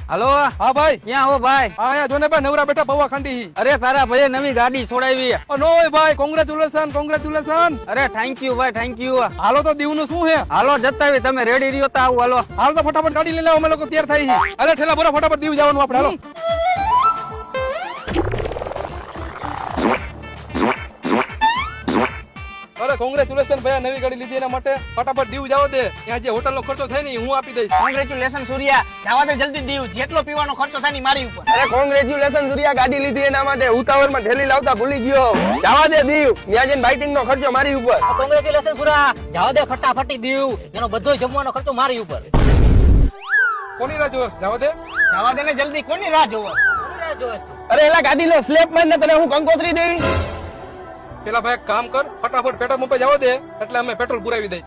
Hello હા ભાઈ, ક્યાં હો ભાઈ? અહીંયા જો ને ભાઈ નવરા બેઠા પૌવા ખાંડી. અરે તારા ભાઈએ નવી ગાડી છોડાવી. નો હોય ભાઈ, કોંગ્રેચ્યુલેશન. અરે થેન્ક યુ ભાઈ, થેન્ક યુ. હાલો તો દીવનું શું હે? હાલો જતાવી, તમે રેડી રહ્યો તો આવું હાલો. હાલ તો ફટાફટ ગાડી લઈ લાવો, અમે લોકો તૈયાર થઈ છીએ. અરે ઠેલા ભરો, ફટાફટ દીવ જવાનું આપણે, હાલો. અરે કોંગ્રેચ્યુલેશન ભાઈ, નવી ગાડી લીધી એના માટે. ફટાફટ દીવ જાવ દે, ત્યાં જે હોટલ નો ખર્ચો થાય ને હું આપી દઈશ. કોંગ્રેચ્યુલેશન સૂર્યા, જવા દે જલ્દી દીવ, જેટલો પીવાનો ખર્ચો થાય ને મારી ઉપર. અરે કોંગ્રેચ્યુલેશન સૂર્યા, ગાડી લીધી એના માટે. ઉતાવળમાં ઠેલી લાવતા ભૂલી ગયો. જવા દે દીવ, ત્યાં જઈને બાઇટિંગ નો ખર્ચો મારી ઉપર. કોંગ્રેચ્યુલેશન સૂર્યા, જવા દે ફટાફટી દીવ, એનો બધો જમવાનો ખર્ચો મારી ઉપર. કોની રાહ જોશ? જવા દે. જવા દે ને જલ્દી, કોની રાહ જોવો? કોની રાહ જોવે છે? અરે એલા ગાડી નો સ્લેપ મારીને તને હું કંકોત્રી દેવી. પેલા ભાઈ એક કામ કર, ફટાફટ પેટ્રોલ પંપે જવા દે, એટલે અમે પેટ્રોલ પુરાવી દઈ.